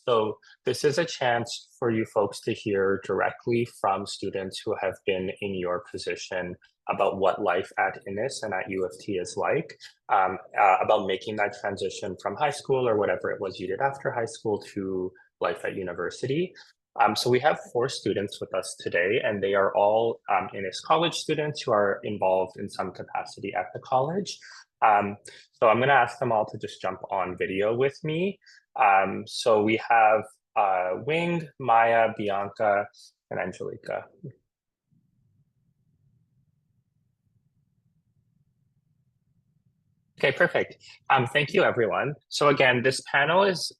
So this is a chance for you folks to hear directly from students who have been in your position about what life at Innis and at U of T is like, about making that transition from high school or whatever it was you did after high school to life at university. So we have 4 students with us today, and they are all Innis college students who are involved in some capacity at the college. So I'm going to ask them all to just jump on video with me. So we have Wing, Maya, Bianca, and Angelica. Okay, perfect. Thank you, everyone. So again, this panel is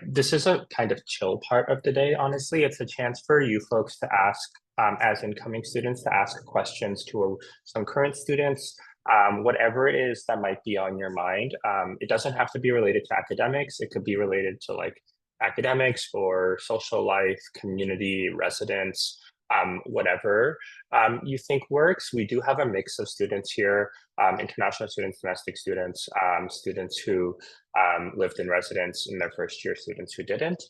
this is a kind of chill part of the day, honestly. It's a chance for you folks to ask, as incoming students, to ask questions to some current students, whatever it is that might be on your mind. It doesn't have to be related to academics. It could be related to like academics or social life, community, residence, whatever you think works. We do have a mix of students here, international students, domestic students, students who lived in residence in their first year, students who didn't.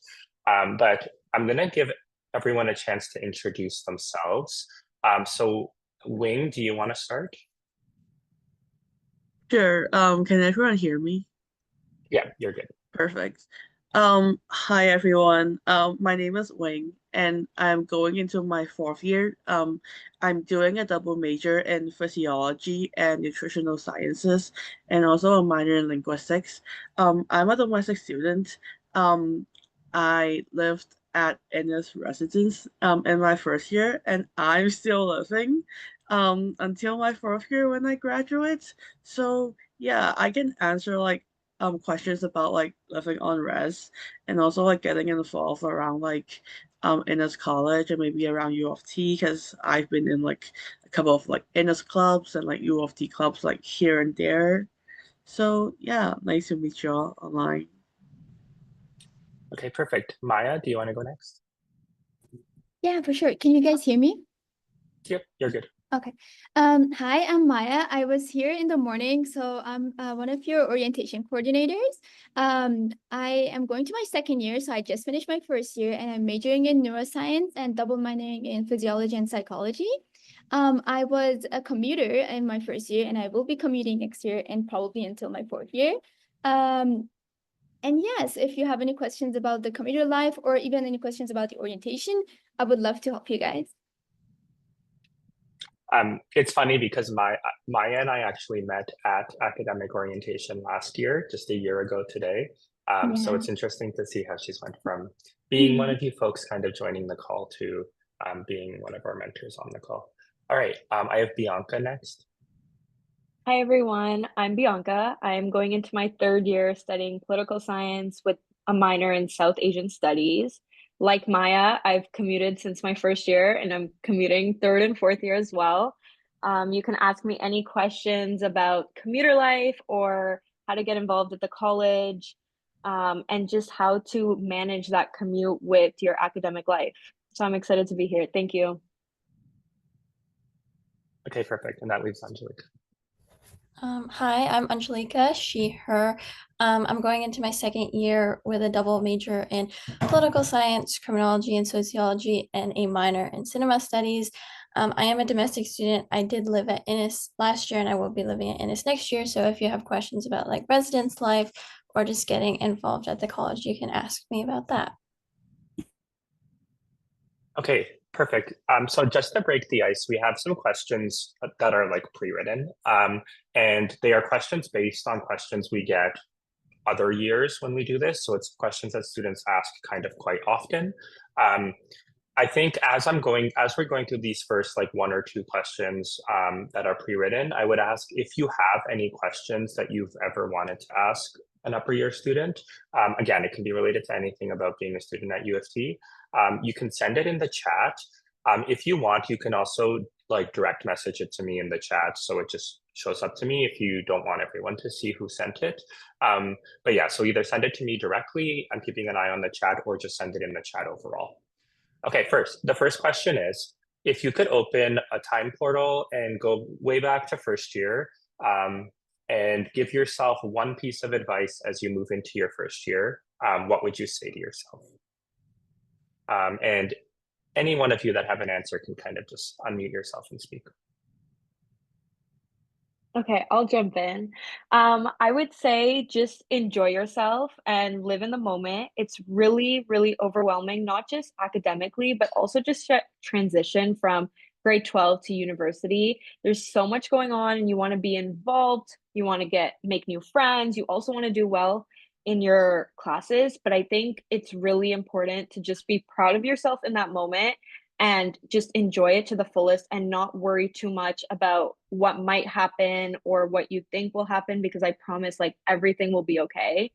But I'm going to give everyone a chance to introduce themselves. So Wing, do you want to start? Sure. Can everyone hear me? Yeah, you're good. Perfect. Hi everyone. My name is Wing, and I'm going into my 4th year. I'm doing a double major in physiology and nutritional sciences, and also a minor in linguistics. I'm a domestic student. I lived at Innis residence in my first year, and I'm still living until my 4th year when I graduate. So yeah, I can answer like questions about like living on res and also like getting involved around like Innis College and maybe around U of T because I've been in like a couple of like Innis clubs and like U of T clubs like here and there. So yeah, nice to meet you all online. Okay, perfect. Maya, do you want to go next? Yeah, for sure. Can you guys hear me? Yep, you're good. Okay. Hi, I'm Maya. I was here in the morning, so I'm one of your orientation coordinators. I am going to my 2nd year, so I just finished my 1st year, and I'm majoring in neuroscience and double minoring in physiology and psychology. I was a commuter in my 1st year, and I will be commuting next year and probably until my 4th year. And yes, if you have any questions about the commuter life or even any questions about the orientation, I would love to help you guys. It's funny because Maya and I actually met at academic orientation last year, just a year ago today. So it's interesting to see how she's went from being one of you folks kind of joining the call to being one of our mentors on the call. All right, I have Bianca next. Hi, everyone. I'm Bianca. I'm going into my 3rd year studying political science with a minor in South Asian studies. Like Maya, I've commuted since my 1st year and I'm commuting 3rd and 4th year as well. You can ask me any questions about commuter life or how to get involved at the college, and just how to manage that commute with your academic life. So I'm excited to be here. Thank you. Okay, perfect. And that leaves Angelica. Hi, I'm Angelica, she, her. I'm going into my 2nd year with a double major in political science, criminology, and sociology, and a minor in cinema studies. I am a domestic student. I did live at Innis last year, and I will be living at Innis next year. So if you have questions about like residence life or just getting involved at the college, you can ask me about that. Okay, perfect. So just to break the ice, we have some questions that are like pre-written, and they are questions based on questions we get other years when we do this. So it's questions that students ask kind of quite often. I think as we're going through these first like 1 or 2 questions that are pre-written, I would ask if you have any questions that you've ever wanted to ask an upper year student. Again, it can be related to anything about being a student at U of T. You can send it in the chat. If you want, you can also like direct message it to me in the chat, so it just shows up to me if you don't want everyone to see who sent it. But yeah, so either send it to me directly, I'm keeping an eye on the chat, or just send it in the chat overall. Okay, the first question is, if you could open a time portal and go way back to 1st year, and give yourself one piece of advice as you move into your 1st year, what would you say to yourself? And any one of you that have an answer can kind of just unmute yourself and speak. Okay, I'll jump in. I would say just enjoy yourself and live in the moment. It's really, really overwhelming, not just academically, but also just transition from grade 12 to university. There's so much going on and you want to be involved. You want to make new friends. You also want to do well in your classes, but I think it's really important to just be proud of yourself in that moment and just enjoy it to the fullest and not worry too much about what might happen or what you think will happen, because I promise like everything will be okay.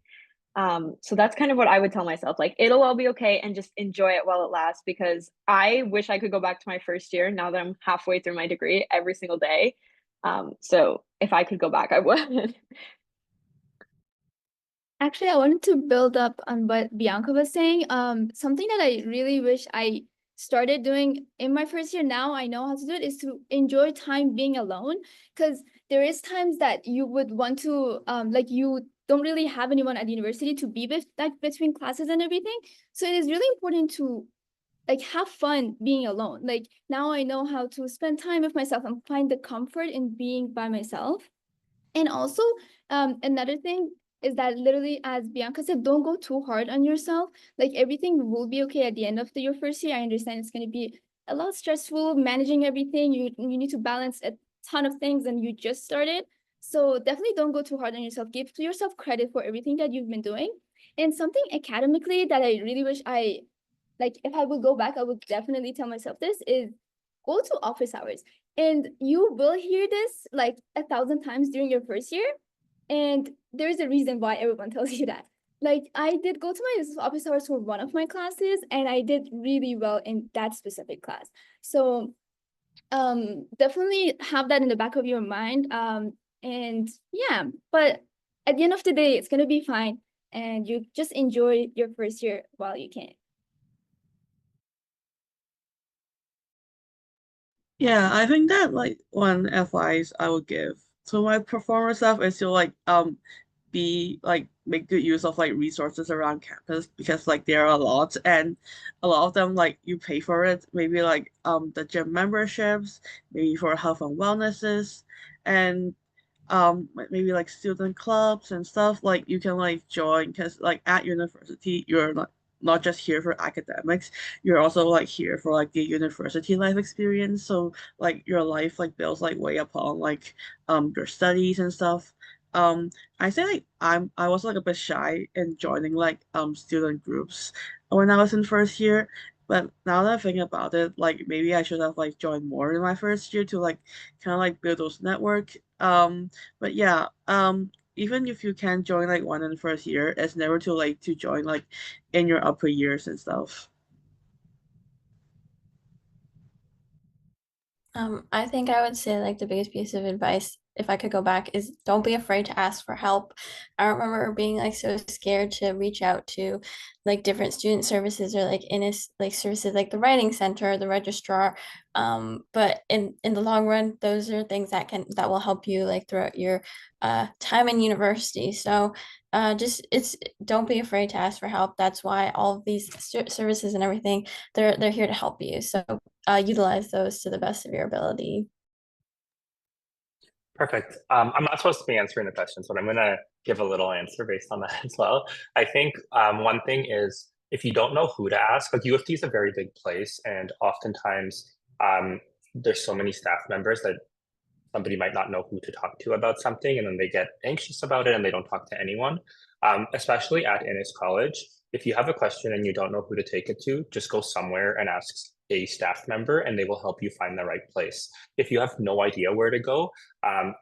So that's kind of what I would tell myself, like it'll all be okay and just enjoy it while it lasts, because I wish I could go back to my first year now that I'm halfway through my degree every single day. So if I could go back, I would. Actually, I wanted to build up on what Bianca was saying. Something that I really wish I started doing in my first year, now I know how to do it, is to enjoy time being alone. Because there is times that you would want to, like you don't really have anyone at the university to be with, like between classes and everything. So it is really important to like have fun being alone. Like now I know how to spend time with myself and find the comfort in being by myself. And also, another thing is that literally, as Bianca said, don't go too hard on yourself. Like everything will be okay at the end of your first year. I understand it's going to be a lot stressful managing everything. You need to balance a ton of things and you just started. So definitely don't go too hard on yourself. Give yourself credit for everything that you've been doing. And something academically that I really wish like if I would go back, I would definitely tell myself this is go to office hours. And you will hear this like 1,000 times during your first year. And there's a reason why everyone tells you that. Like I did go to my office hours for one of my classes and I did really well in that specific class. So definitely have that in the back of your mind. And yeah, but at the end of the day, it's gonna be fine. And you just enjoy your first year while you can. Yeah, I think that like one advice I would give to my performer stuff is to like be like make good use of like resources around campus, because like there are a lot, and a lot of them like you pay for it, maybe like the gym memberships, maybe for health and wellnesses, and maybe like student clubs and stuff like you can like join, because like at university you're not just here for academics, you're also like here for like the university life experience. So like your life like builds like way upon like your studies and stuff. I say like I was like a bit shy in joining like student groups when I was in first year. But now that I think about it, like maybe I should have like joined more in my first year to like kind of like build those network. But yeah, even if you can join like one in the first year, it's never too late to join like in your upper years and stuff. I think I would say like the biggest piece of advice, if I could go back, is don't be afraid to ask for help. I remember being like so scared to reach out to like different student services or like Innis like services like the writing center, the registrar. But in the long run, those are things that will help you like throughout your time in university. So just it's don't be afraid to ask for help. That's why all of these services and everything, they're here to help you. So utilize those to the best of your ability. Perfect. I'm not supposed to be answering the questions, but I'm going to give a little answer based on that as well. I think one thing is if you don't know who to ask, like U of T is a very big place, and oftentimes there's so many staff members that somebody might not know who to talk to about something, and then they get anxious about it and they don't talk to anyone. Especially at Innis College, if you have a question and you don't know who to take it to, just go somewhere and ask a staff member and they will help you find the right place. If you have no idea where to go,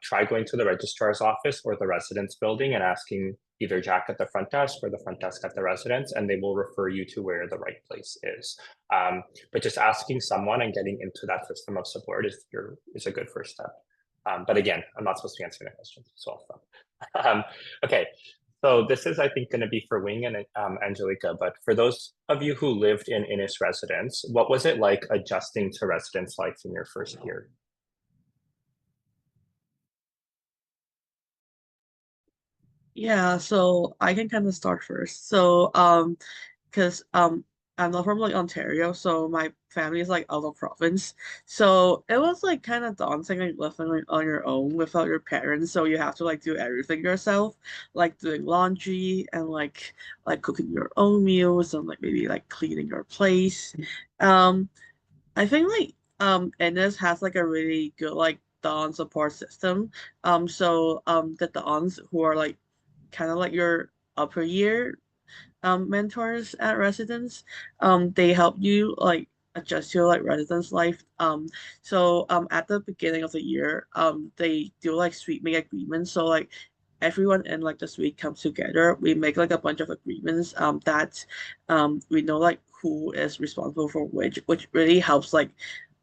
try going to the registrar's office or the residence building and asking either Jack at the front desk or the front desk at the residence, and they will refer you to where the right place is. But just asking someone and getting into that system of support is a good first step. But again, I'm not supposed to be answering the questions, so I'll stop. Okay, so this is, I think, going to be for Wing and Angelica, but for those of you who lived in Innis residence, what was it like adjusting to residence life in your first year? Yeah, so I can kind of start first. Because I'm not from like Ontario, so my family is like out of province. So it was like kind of daunting like living like on your own without your parents. So you have to like do everything yourself, like doing laundry and like cooking your own meals and like maybe like cleaning your place. Um, I think like Innis has like a really good like dawn support system. The dawns who are like kind of like your upper year mentors at residence. They help you like adjust your like residence life. At the beginning of the year, they do like suite make agreements. So like everyone in like the suite comes together. We make like a bunch of agreements that we know like who is responsible for which really helps like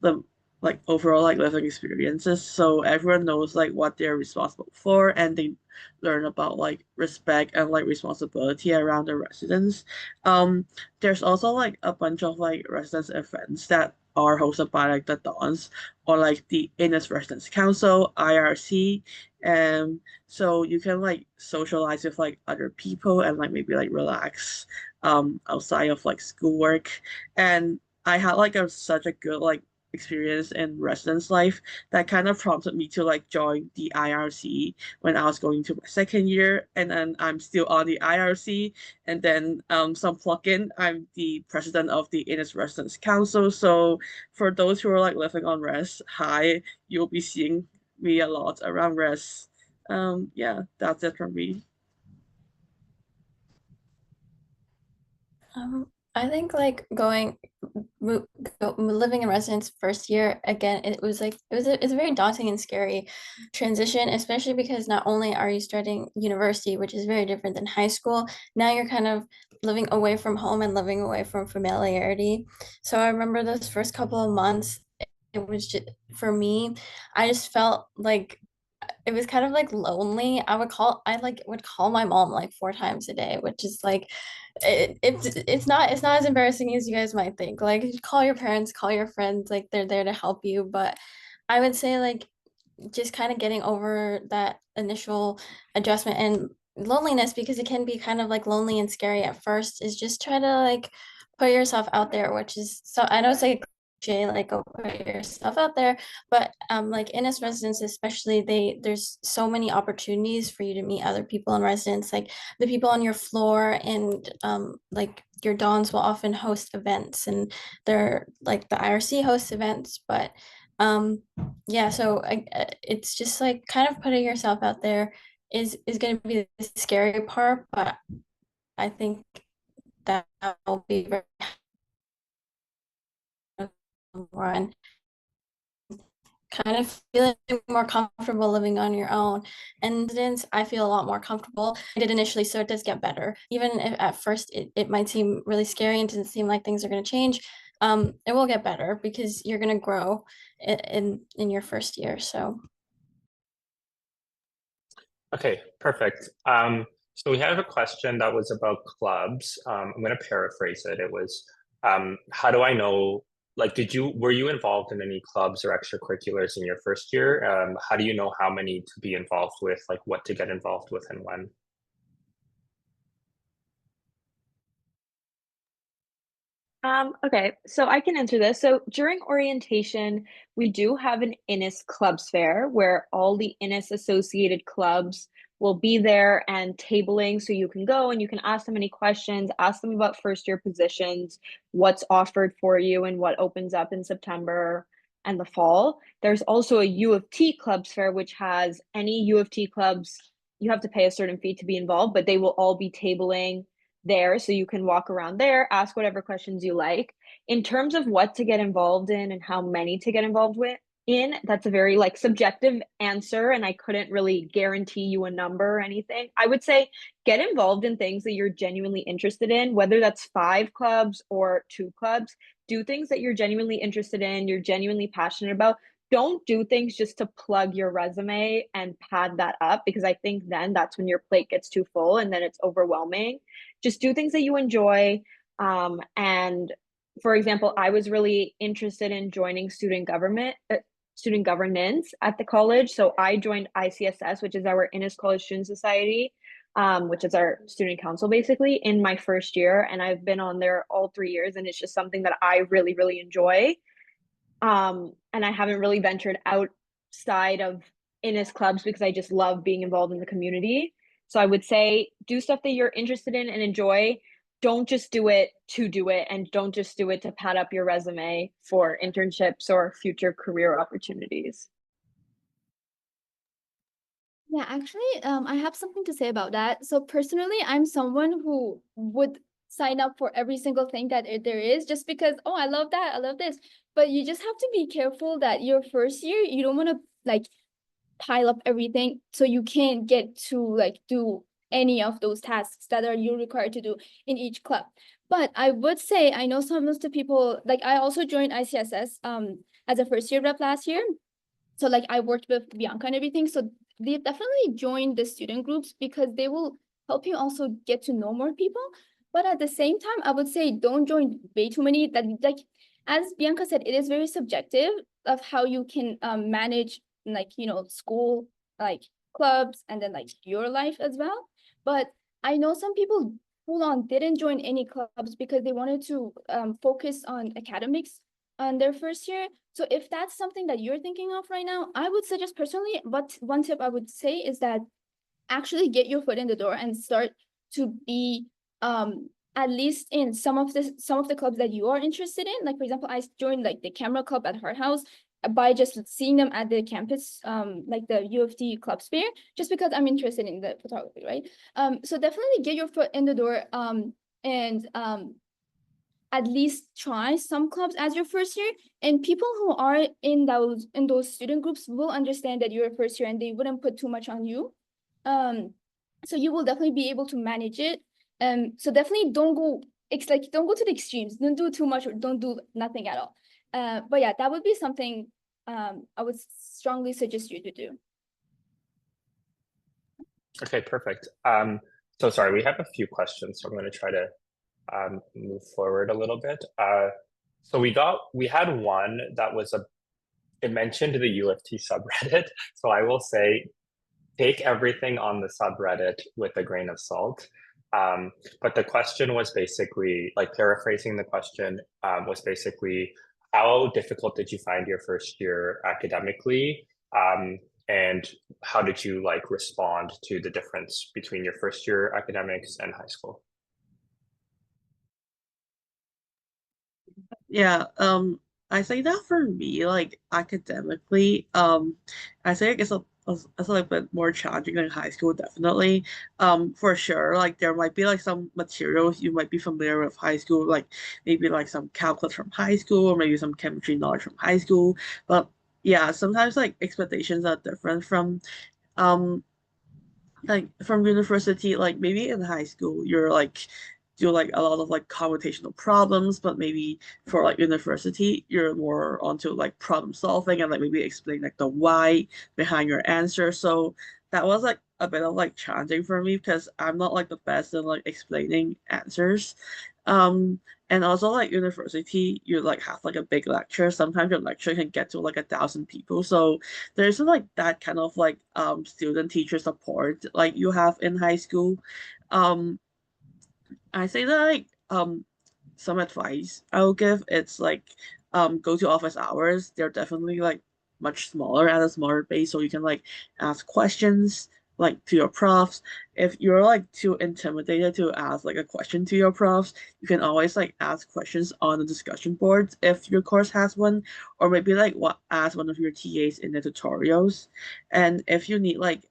the like overall like living experiences. So everyone knows like what they're responsible for and they learn about like respect and like responsibility around the residents. Um, there's also like a bunch of like residence events that are hosted by like the Dons or like the Innis Residence Council (IRC), and so you can like socialize with like other people and like maybe like relax outside of like schoolwork. And I had like such a good like experience in residence life that kind of prompted me to like join the IRC when I was going to my second year, and then I'm still on the IRC. And then some plug-in, I'm the president of the Innis Residence Council. So for those who are like living on res, hi, you'll be seeing me a lot around res. Yeah, that's it from me. I think like living in residence first year again, it was like it's a very daunting and scary transition, especially because not only are you starting university, which is very different than high school, now you're kind of living away from home and living away from familiarity. So I remember those first couple of months, it was just for me, I just felt like it was kind of like lonely. I like would call my mom like 4 times a day, which is like it's not as embarrassing as you guys might think. Like call your parents, call your friends, like they're there to help you. But I would say like just kind of getting over that initial adjustment and loneliness, because it can be kind of like lonely and scary at first, is just try to like put yourself out there, which is, so I know it's like cliche, like go put yourself out there, but like in its residence especially, there's so many opportunities for you to meet other people in residence, like the people on your floor, and like your dons will often host events, and they're like the IRC hosts events, but um yeah, so it's just like kind of putting yourself out there is going to be the scary part, but I think that will be very run, kind of feeling more comfortable living on your own. And since I feel a lot more comfortable, I did initially, so it does get better. Even if at first it might seem really scary and doesn't seem like things are going to change, it will get better because you're going to grow in your first year. So Okay, perfect. So we have a question that was about clubs. I'm going to paraphrase it. It was, how do I know, like, were you involved in any clubs or extracurriculars in your first year? How do you know how many to be involved with, like what to get involved with and when? Okay, so I can answer this. So during orientation, we do have an Innis Clubs Fair where all the Innis associated clubs will be there and tabling. So you can go and you can ask them any questions, ask them about first year positions, what's offered for you, and what opens up in September and the fall. There's also a U of T Clubs Fair, which has any U of T clubs. You have to pay a certain fee to be involved, but they will all be tabling there, so you can walk around there, ask whatever questions you like. In terms of what to get involved in and how many to get involved with in, that's a very like subjective answer, and I couldn't really guarantee you a number or anything. I would say get involved in things that you're genuinely interested in, whether that's 5 clubs or 2 clubs. Do things that you're genuinely interested in, you're genuinely passionate about. Don't do things just to plug your resume and pad that up, because I think then that's when your plate gets too full and then it's overwhelming. Just do things that you enjoy. And for example, I was really interested in joining student governance at the college. So I joined ICSS, which is our Innis College Student Society. which is our student council basically, in my first year. And I've been on there all 3 years, and it's just something that I really, really enjoy. And I haven't really ventured outside of Innis clubs because I just love being involved in the community. So I would say do stuff that you're interested in and enjoy. Don't just do it to do it, and don't just do it to pad up your resume for internships or future career opportunities. Yeah, actually, I have something to say about that. So personally, I'm someone who would sign up for every single thing that there is just because, oh, I love that, I love this. But you just have to be careful that your first year, you don't want to like pile up everything so you can't get to like do any of those tasks that are you required to do in each club. But I would say I know some of the people, like I also joined ICSS as a first year rep last year. So like I worked with Bianca and everything. So they definitely join the student groups because they will help you also get to know more people. But at the same time, I would say don't join way too many. That like as Bianca said, it is very subjective of how you can manage like school like clubs and then like your life as well. But I know some people full on didn't join any clubs because they wanted to focus on academics on their first year. So if that's something that you're thinking of right now, I would suggest personally, but one tip I would say is that actually get your foot in the door and start to be at least in some of the clubs that you are interested in. Like for example, I joined like the camera club at Hart House by just seeing them at the campus, like the U of T club sphere, just because I'm interested in the photography, right? So definitely get your foot in the door and at least try some clubs as your first year, and people who are in those student groups will understand that you're a first year and they wouldn't put too much on you. So you will definitely be able to manage it. So definitely don't go to the extremes. Don't do too much or don't do nothing at all. But yeah, that would be something I would strongly suggest you to do. Okay, perfect. So sorry, we have a few questions, so I'm going to try to move forward a little bit. So we had one that it mentioned the U of T subreddit. So I will say, take everything on the subreddit with a grain of salt. But the question was basically, like paraphrasing the question, was basically, how difficult did you find your first year academically? And how did you like respond to the difference between your first year academics and high school? Yeah, I say that for me, like academically, I say it's a little bit more challenging than high school, definitely. For sure, like there might be like some materials you might be familiar with high school, like maybe like some calculus from high school, or maybe some chemistry knowledge from high school. But yeah, sometimes like expectations are different from um like from university, like maybe in high school you're like do like a lot of like computational problems, but maybe for like university you're more onto like problem solving and like maybe explain like the why behind your answer. So that was like a bit of like challenging for me because I'm not like the best in like explaining answers. um and also like university you like have like a big lecture, sometimes your lecture can get to like 1,000 people, so there isn't like that kind of like student teacher support like you have in high school. um I say that like some advice I'll give, it's like go to office hours. They're definitely like much smaller at a smaller base, so you can like ask questions like to your profs. If you're like too intimidated to ask like a question to your profs, you can always like ask questions on the discussion boards if your course has one, or maybe like what ask one of your TAs in the tutorials. And if you need like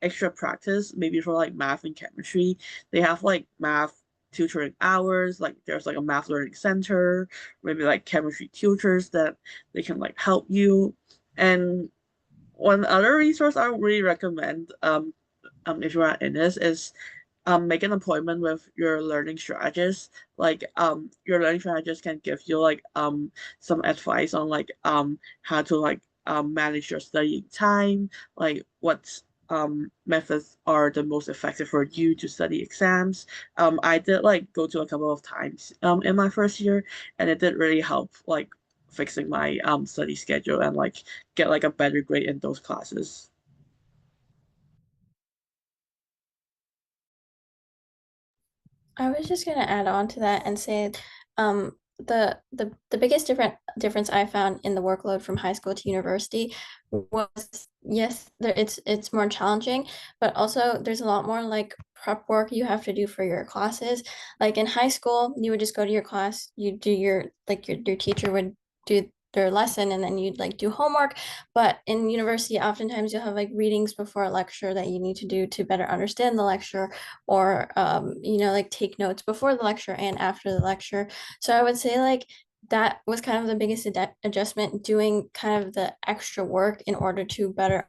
extra practice, maybe for like math and chemistry, they have like math tutoring hours, like there's like a math learning center, maybe like chemistry tutors that they can like help you. And one other resource I would really recommend, if you're at Innis, is make an appointment with your learning strategist. Like your learning strategist can give you like some advice on like how to like manage your studying time, like what methods are the most effective for you to study exams. I did like go to a couple of times in my first year, and it did really help like fixing my study schedule and like get like a better grade in those classes. I was just gonna add on to that and say, the biggest difference I found in the workload from high school to university was, yes, it's more challenging, but also there's a lot more like prep work you have to do for your classes. Like in high school, you would just go to your class, you do your teacher would do their lesson and then you'd like do homework. But in university, oftentimes you'll have like readings before a lecture that you need to do to better understand the lecture, or like take notes before the lecture and after the lecture. So I would say like that was kind of the biggest adjustment, doing kind of the extra work in order to better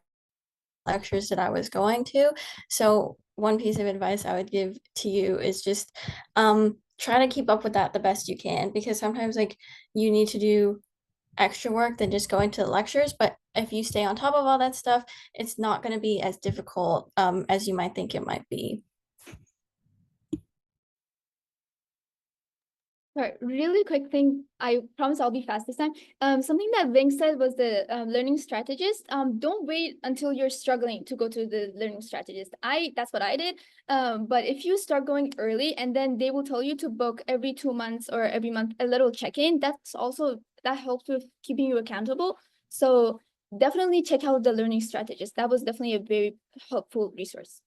lectures that I was going to. So one piece of advice I would give to you is just try to keep up with that the best you can, because sometimes like you need to do extra work than just going to the lectures. But if you stay on top of all that stuff, it's not going to be as difficult as you might think it might be. Sorry, really quick thing. I promise I'll be fast this time. Something that Ving said was the learning strategist. Don't wait until you're struggling to go to the learning strategist. That's what I did. But if you start going early, and then they will tell you to book every 2 months or every month a little check-in, that helps with keeping you accountable. So definitely check out the learning strategist. That was definitely a very helpful resource.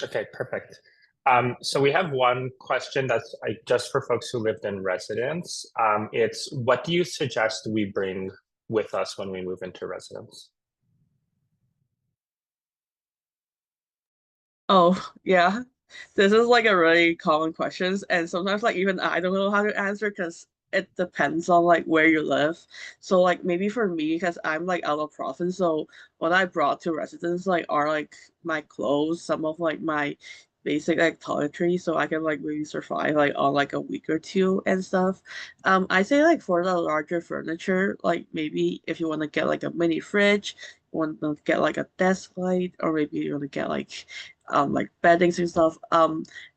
Okay, perfect. So we have one question that's just for folks who lived in residence. It's, what do you suggest we bring with us when we move into residence? Oh, yeah. This is like a really common question, and sometimes like even I don't know how to answer because it depends on like where you live. So like maybe for me, because I'm like out of province, so what I brought to residence like are like my clothes, some of like my basic like toiletries, so I can like really survive like on like a week or two and stuff. I say like for the larger furniture, like maybe if you want to get like a mini fridge, you want to get like a desk light, or maybe you want to get like beddings and stuff.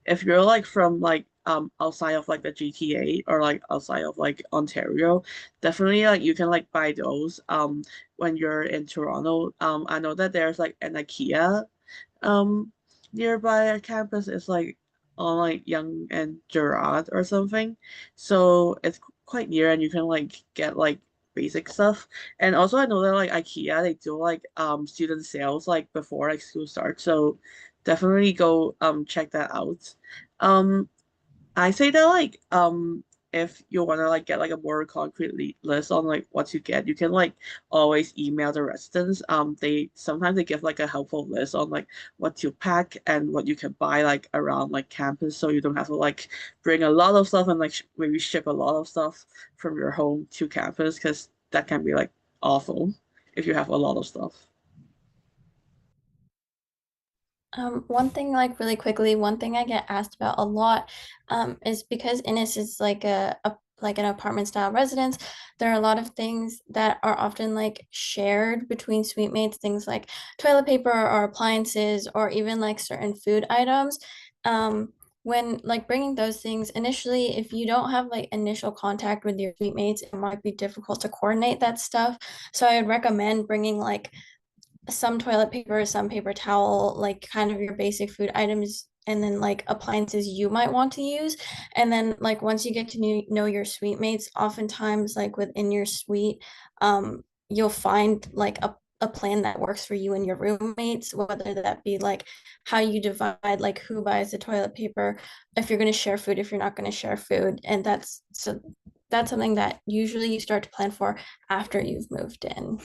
If you're like from like outside of like the GTA or like outside of like Ontario, definitely like you can like buy those when you're in Toronto. I know that there's like an IKEA um nearby our campus. Is like on like Young and Gerard or something. So it's quite near and you can like get like basic stuff. And also I know that like IKEA they do like student sales like before like school starts. So definitely go check that out. Um I say that like if you want to like get like a more concrete list on like what you get, you can like always email the residents. They sometimes they give like a helpful list on like what to pack and what you can buy like around like campus, so you don't have to like bring a lot of stuff and like maybe ship a lot of stuff from your home to campus, because that can be like awful if you have a lot of stuff. One thing, like really quickly, one thing I get asked about a lot, is because Innis is like like an apartment style residence. There are a lot of things that are often like shared between suite mates, things like toilet paper or appliances, or even like certain food items. When like bringing those things initially, if you don't have like initial contact with your suite mates, it might be difficult to coordinate that stuff. So I would recommend bringing like some toilet paper, some paper towel, like kind of your basic food items, and then like appliances you might want to use. And then like once you get to know your suite mates, oftentimes like within your suite, you'll find like a plan that works for you and your roommates, whether that be like how you divide like who buys the toilet paper, if you're going to share food, if you're not going to share food. And that's something that usually you start to plan for after you've moved in.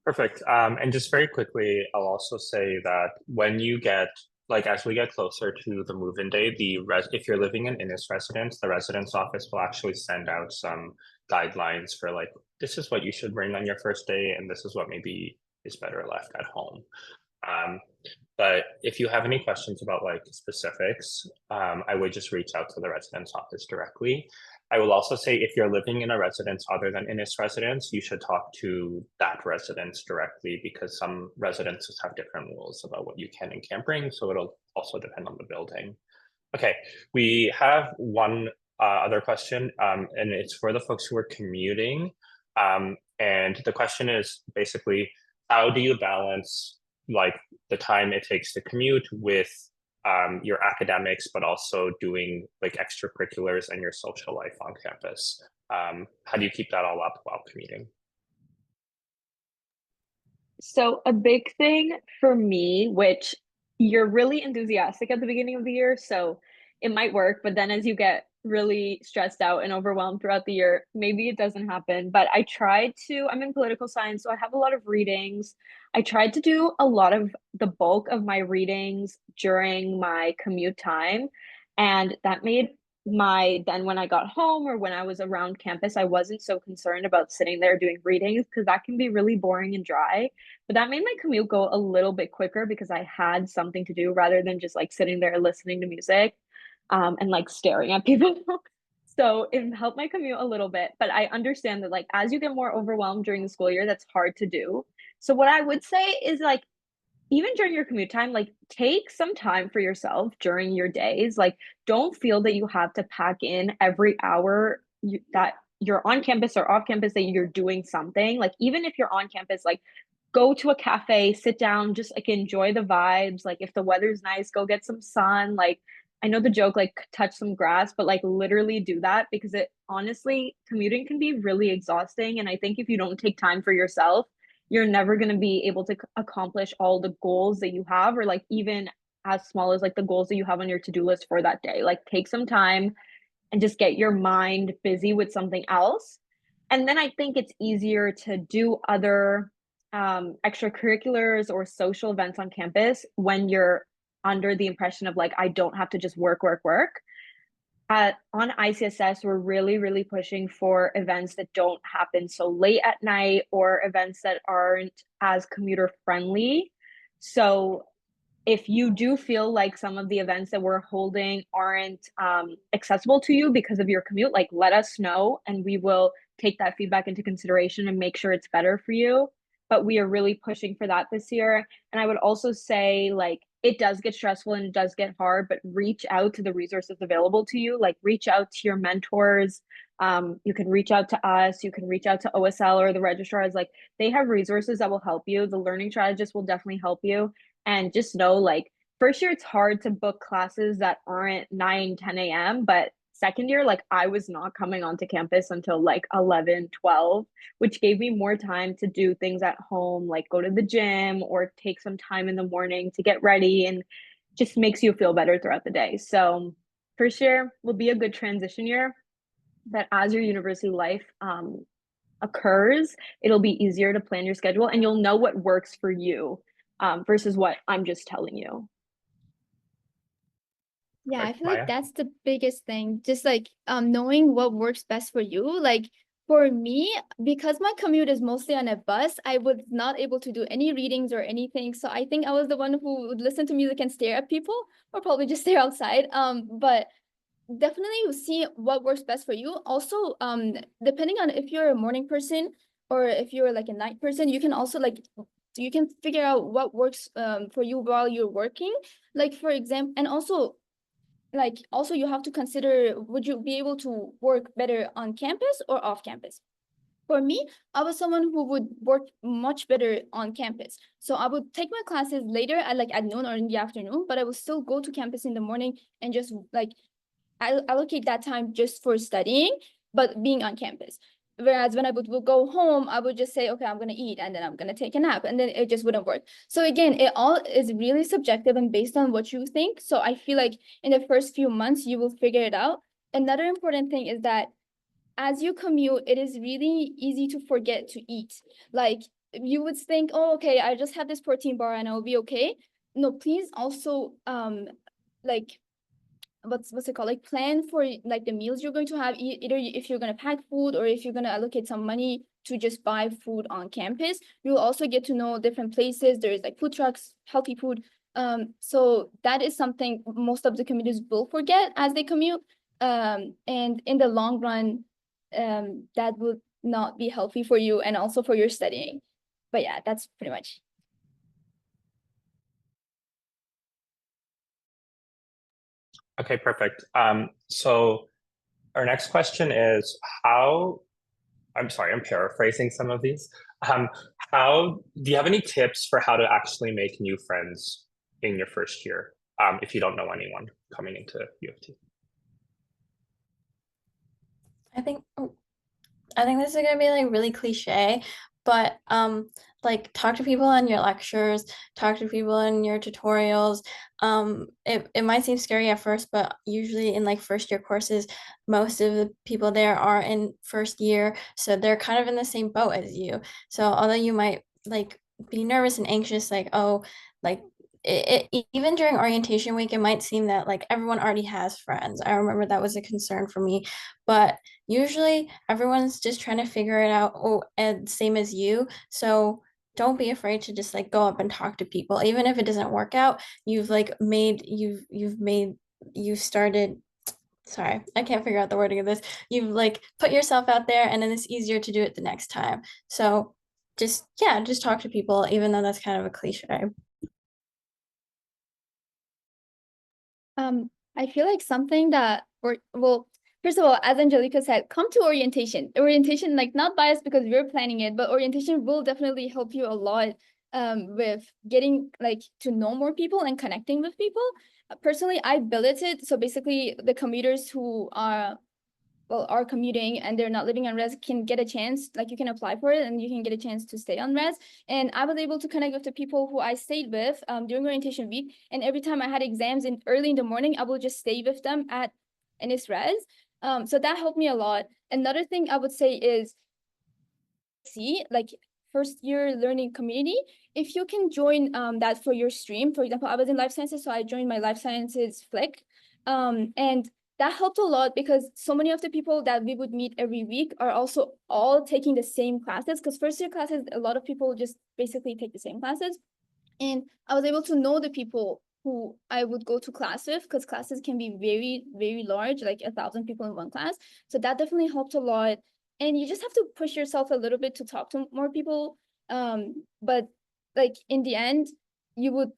Perfect. And just very quickly, I'll also say that when you get, like, as we get closer to the move-in day, if you're living in Innis residence, the residence office will actually send out some guidelines for like, this is what you should bring on your first day, and this is what maybe is better left at home. But if you have any questions about like specifics, I would just reach out to the residence office directly. I will also say if you're living in a residence other than Innis residence, you should talk to that residence directly, because some residences have different rules about what you can and can't bring. So it'll also depend on the building. Okay, we have one other question, and it's for the folks who are commuting. And the question is basically, how do you balance like the time it takes to commute with your academics, but also doing like extracurriculars and your social life on campus? How do you keep that all up while commuting? So a big thing for me, which you're really enthusiastic at the beginning of the year, so it might work, but then as you get really stressed out and overwhelmed throughout the year, maybe it doesn't happen. But I'm in political science, so I have a lot of readings. I tried to do a lot of the bulk of my readings during my commute time, and that made then when I got home or when I was around campus, I wasn't so concerned about sitting there doing readings because that can be really boring and dry. But that made my commute go a little bit quicker because I had something to do rather than just like sitting there listening to music and like staring at people. So it helped my commute a little bit, but I understand that like as you get more overwhelmed during the school year, that's hard to do. So what I would say is like even during your commute time, like take some time for yourself during your days. Like don't feel that you have to pack in every hour that you're on campus or off campus that you're doing something. Like even if you're on campus, like go to a cafe, sit down, just like enjoy the vibes. Like if the weather's nice, go get some sun. Like I know the joke like touch some grass, but like literally do that because it honestly commuting can be really exhausting. And I think if you don't take time for yourself, you're never going to be able to accomplish all the goals that you have, or like even as small as like the goals that you have on your to-do list for that day. Like take some time and just get your mind busy with something else. And then I think it's easier to do other extracurriculars or social events on campus when you're under the impression of like, I don't have to just work, work, work. On ICSS, we're really, really pushing for events that don't happen so late at night or events that aren't as commuter friendly. So if you do feel like some of the events that we're holding aren't accessible to you because of your commute, like let us know and we will take that feedback into consideration and make sure it's better for you. But we are really pushing for that this year. And I would also say, like, it does get stressful and it does get hard, but reach out to the resources available to you. Like, reach out to your mentors. You can reach out to us. You can reach out to OSL or the registrars. Like, they have resources that will help you. The learning strategist will definitely help you. And just know, like, first year, it's hard to book classes that aren't 9, 10 a.m. But second year, like, I was not coming onto campus until like 11, 12, which gave me more time to do things at home, like go to the gym or take some time in the morning to get ready, and just makes you feel better throughout the day. So first year will be a good transition year, but as your university life occurs, it'll be easier to plan your schedule and you'll know what works for you versus what I'm just telling you. Yeah, I Like feel like Maya? that's the biggest thing. Just like knowing what works best for you. Like for me, because my commute is mostly on a bus, I was not able to do any readings or anything. So I think I was the one who would listen to music and stare at people, or probably just stare outside. But definitely see what works best for you. Also, depending on if you're a morning person or if you're like a night person, you can also like you can figure out what works for you while you're working. Like for example, and also you have to consider, would you be able to work better on campus or off campus? For me, I was someone who would work much better on campus. So I would take my classes later at like at noon or in the afternoon, but I would still go to campus in the morning and just like I allocate that time just for studying, but being on campus. Whereas when I would go home, I would just say, okay, I'm gonna eat and then I'm gonna take a nap, and then it just wouldn't work. So again, it all is really subjective and based on what you think. So I feel like in the first few months, you will figure it out. Another important thing is that as you commute, it is really easy to forget to eat. Like you would think, oh, okay, I just have this protein bar and I'll be okay. No, please also like what's it called, like plan for like the meals you're going to have, either if you're going to pack food or if you're going to allocate some money to just buy food on campus. You'll also get to know different places. There's like food trucks, healthy food. So that is something most of the commuters will forget as they commute, and in the long run that would not be healthy for you and also for your studying. But yeah, that's pretty much. Okay, perfect. So our next question is I'm sorry, I'm paraphrasing some of these. How do you have any tips for how to actually make new friends in your first year, if you don't know anyone coming into U of T? I think I think this is gonna be like really cliche, but like talk to people in your lectures, talk to people in your tutorials. It might seem scary at first, but usually in like first year courses, most of the people there are in first year, so they're kind of in the same boat as you. So although you might like be nervous and anxious, like oh, like even during orientation week, it might seem that like everyone already has friends. I remember that was a concern for me, but usually everyone's just trying to figure it out, oh, and same as you. So don't be afraid to just like go up and talk to people. Even if it doesn't work out, you've started, sorry, I can't figure out the wording of this. You've like put yourself out there and then it's easier to do it the next time. So just yeah, just talk to people, even though that's kind of a cliche. I feel like something that, or well, first of all, as Angelica said, come to orientation. Orientation, like not biased because we're planning it, but orientation will definitely help you a lot with getting like to know more people and connecting with people. Personally, I billeted. So basically the commuters who are commuting and they're not living on res can get a chance, like you can apply for it and you can get a chance to stay on res. And I was able to connect with the people who I stayed with during orientation week. And every time I had exams in early in the morning, I would just stay with them at Innis res. So that helped me a lot. Another thing I would say is like first year learning community. If you can join that for your stream, for example, I was in life sciences, so I joined my life sciences flick. And that helped a lot because so many of the people that we would meet every week are also all taking the same classes, because first year classes, a lot of people just basically take the same classes. And I was able to know the people who I would go to class with, because classes can be very, very large, like 1,000 people in one class. So that definitely helped a lot. And you just have to push yourself a little bit to talk to more people. But like in the end, you're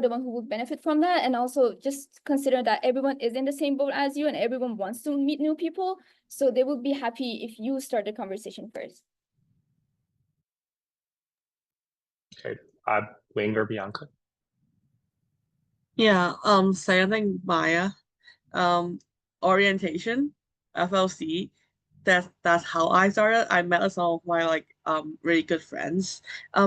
the one who would benefit from that. And also just consider that everyone is in the same boat as you and everyone wants to meet new people. So they would be happy if you start the conversation first. Okay, Wing or Bianca? Yeah, same thing, Maya. Um, Orientation, FLC. That's how I started. I met some of my like really good friends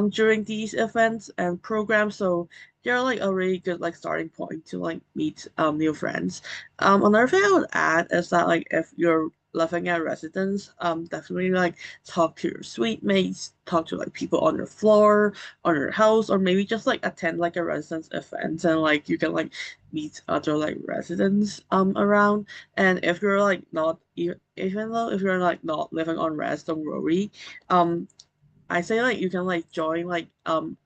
during these events and programs. So they're like a really good like starting point to like meet new friends. Another thing I would add is that like if you're living at residence, definitely like talk to your suite mates, talk to like people on your floor, on your house, or maybe just like attend like a residence event and like you can like meet other like residents around. And if you're like not even though if you're like not living on res, don't worry. um I say like you can like join like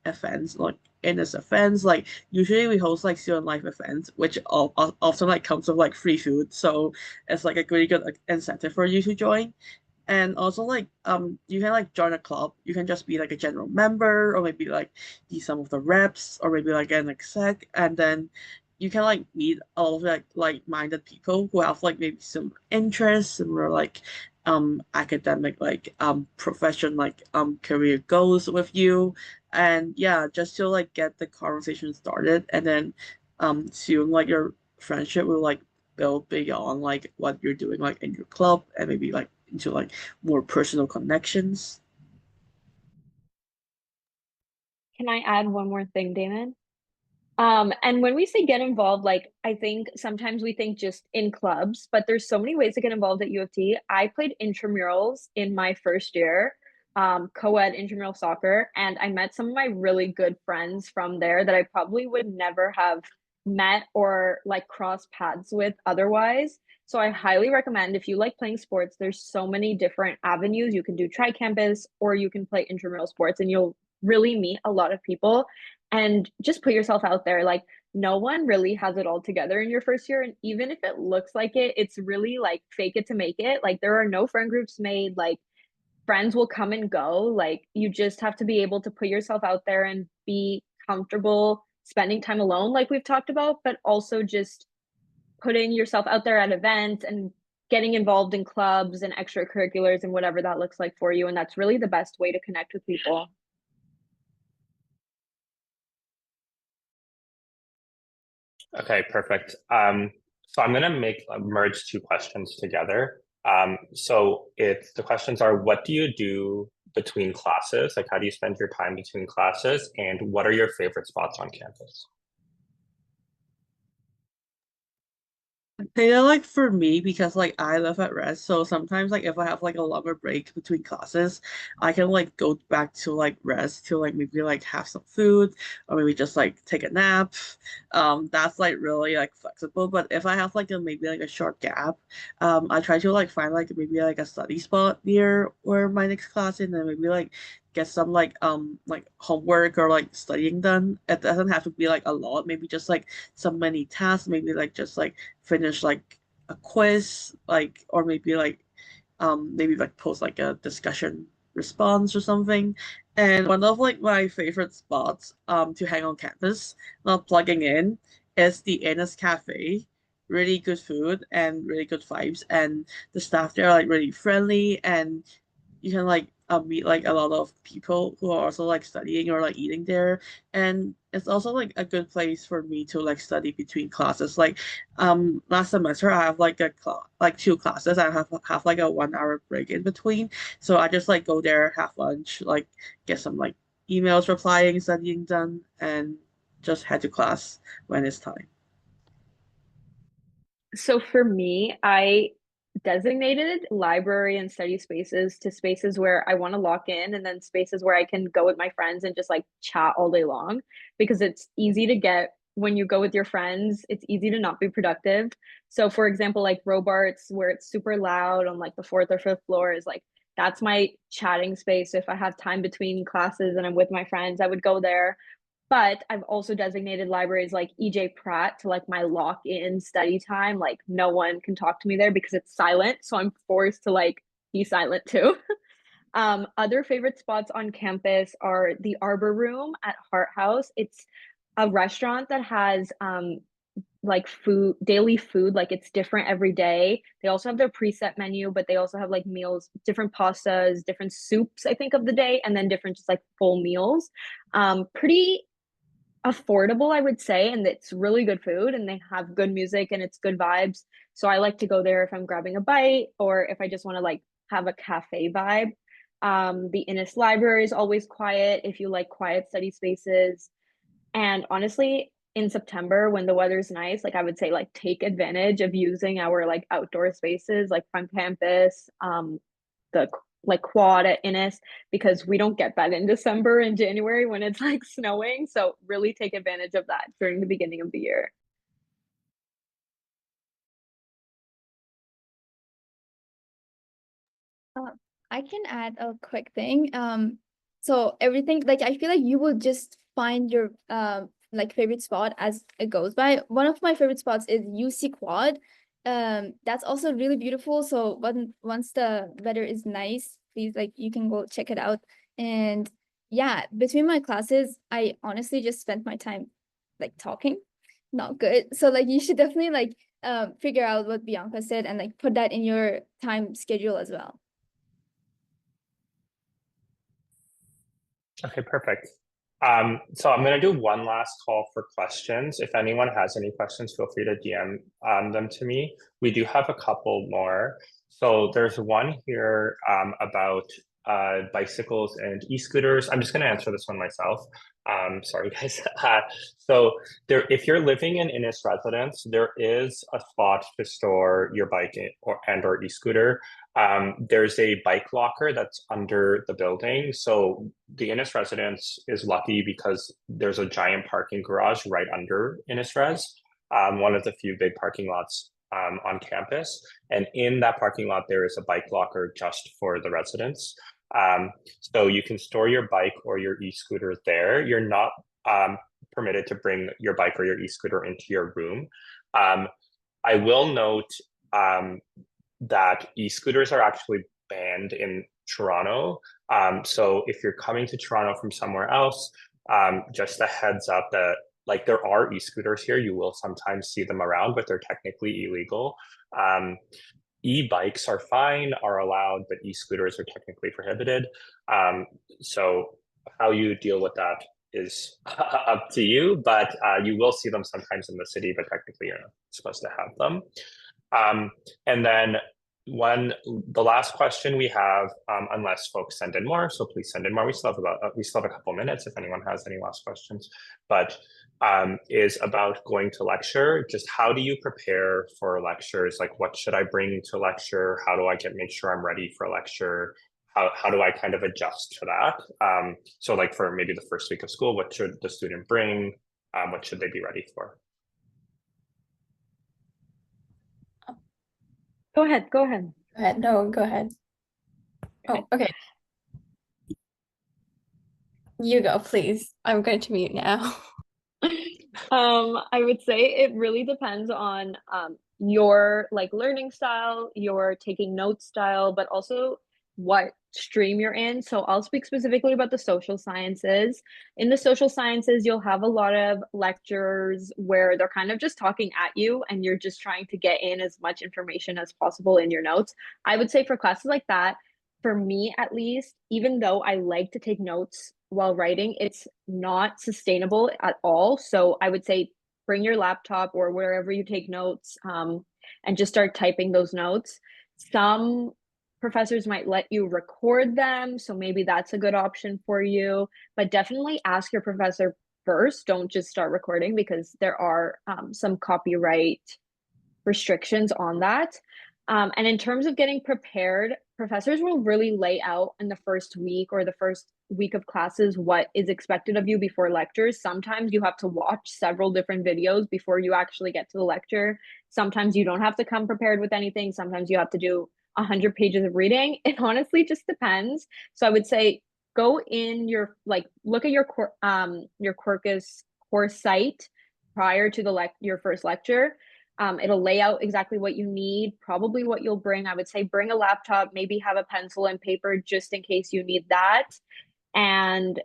events like in this events, like usually we host like student life events which often like comes with like free food, so it's like a really good like, incentive for you to join. And also like you can like join a club. You can just be like a general member or maybe like be some of the reps or maybe like an exec, and then you can like meet all of like-minded people who have like maybe some interests and were like academic like profession like career goals with you. And yeah, just to like get the conversation started, and then soon like your friendship will like build beyond like what you're doing like in your club and maybe like into like more personal connections. Can I add one more thing, Damon? And when we say get involved, like I think sometimes we think just in clubs, but there's so many ways to get involved at U of T. I played intramurals in my first year, co-ed intramural soccer, and I met some of my really good friends from there that I probably would never have met or like cross paths with otherwise. So I highly recommend if you like playing sports, there's so many different avenues. You can do tri-campus or you can play intramural sports and you'll really meet a lot of people and just put yourself out there. Like no one really has it all together in your first year, and even if it looks like it, it's really like fake it to make it. Like there are no friend groups made, like friends will come and go. Like you just have to be able to put yourself out there and be comfortable spending time alone like we've talked about, but also just putting yourself out there at events and getting involved in clubs and extracurriculars and whatever that looks like for you. And that's really the best way to connect with people. Okay, perfect. So I'm gonna merge two questions together. So if the questions are, what do you do between classes? Like, how do you spend your time between classes? And what are your favorite spots on campus? I think that like for me, because like I live at rest, so sometimes like if I have like a longer break between classes, I can like go back to like rest to like maybe like have some food or maybe just like take a nap. That's like really like flexible. But if I have like a maybe like a short gap, I try to like find like maybe like a study spot near where my next class is, and then maybe like get some like homework or like studying done. It doesn't have to be like a lot, maybe just like some many tasks, maybe like just like finish like a quiz, like or maybe like post like a discussion response or something. And one of like my favorite spots to hang on campus, not plugging in, is the Innis Cafe. Really good food and really good vibes, and the staff there are like really friendly, and you can like meet like a lot of people who are also like studying or like eating there, and it's also like a good place for me to like study between classes. Like last semester I have like like two classes. I have like a 1 hour break in between, so I just like go there, have lunch, like get some like emails replying, studying done, and just head to class when it's time. So for me, I designated library and study spaces to spaces where I want to lock in, and then spaces where I can go with my friends and just like chat all day long, because it's easy to get when you go with your friends, it's easy to not be productive. So for example, like Robarts, where it's super loud on like the fourth or fifth floor, is like that's my chatting space. So if I have time between classes and I'm with my friends, I would go there. But I've also designated libraries like EJ Pratt to like my lock in study time. Like no one can talk to me there because it's silent. So I'm forced to like be silent too. Other favorite spots on campus are the Arbor Room at Hart House. It's a restaurant that has like food, daily food, like it's different every day. They also have their preset menu, but they also have like meals, different pastas, different soups, I think, of the day, and then different just like full meals. Pretty affordable, I would say, and it's really good food and they have good music and it's good vibes. So I like to go there if I'm grabbing a bite or if I just want to like have a cafe vibe. The Innis library is always quiet if you like quiet study spaces. And honestly, in September when the weather's nice, like I would say like take advantage of using our like outdoor spaces like front campus, the like quad at Innis, because we don't get that in December and January when it's like snowing. So really take advantage of that during the beginning of the year. Uh, I can add a quick thing. So everything like I feel like you will just find your like favorite spot as it goes by. One of my favorite spots is UC Quad. That's also really beautiful. So once the weather is nice, please like you can go check it out. And yeah, between my classes, I honestly just spent my time like talking. Not good. So like you should definitely like figure out what Bianca said and like put that in your time schedule as well. Okay, perfect. So I'm going to do one last call for questions. If anyone has any questions, feel free to DM them to me. We do have a couple more. So there's one here about bicycles and e-scooters. I'm just going to answer this one myself. Sorry, guys. So if you're living in Innis residence, there is a spot to store your bike or e-scooter. There's a bike locker that's under the building. So the Innis residence is lucky because there's a giant parking garage right under Innis Res, one of the few big parking lots on campus. And in that parking lot, there is a bike locker just for the residents. So you can store your bike or your e-scooter there. You're not permitted to bring your bike or your e-scooter into your room. I will note that e-scooters are actually banned in Toronto. So if you're coming to Toronto from somewhere else, just a heads up that like there are e-scooters here. You will sometimes see them around, but they're technically illegal. e-bikes are fine, are allowed, but e-scooters are technically prohibited. So how you deal with that is up to you, but you will see them sometimes in the city, but technically you're not supposed to have them. And then the last question we have, unless folks send in more, so please send in more. We still have a couple minutes if anyone has any last questions, but is about going to lecture. Just how do you prepare for lectures? Like, what should I bring to lecture? How do I make sure I'm ready for a lecture? How do I kind of adjust to that? So like for maybe the first week of school, what should the student bring? What should they be ready for? Go ahead. Go ahead. No, go ahead. Oh, okay. You go, please. I'm going to mute now. I would say it really depends on your like learning style, your taking notes style, but also what stream you're in. So I'll speak specifically about the social sciences. In the social sciences, you'll have a lot of lectures where they're kind of just talking at you and you're just trying to get in as much information as possible in your notes. I would say for classes like that, for me at least, even though I like to take notes while writing, it's not sustainable at all. So I would say bring your laptop or wherever you take notes, and just start typing those notes. Some professors might let you record them, so maybe that's a good option for you, but definitely ask your professor first. Don't just start recording because there are some copyright restrictions on that. And in terms of getting prepared, professors will really lay out in the first week or the first week of classes what is expected of you before lectures. Sometimes you have to watch several different videos before you actually get to the lecture. Sometimes you don't have to come prepared with anything. Sometimes you have to do 100 pages of reading. It honestly just depends. So I would say go in your look at your Quirkus course site prior to your first lecture. It'll lay out exactly what you need, probably what you'll bring. I would say bring a laptop, maybe have a pencil and paper just in case you need that. And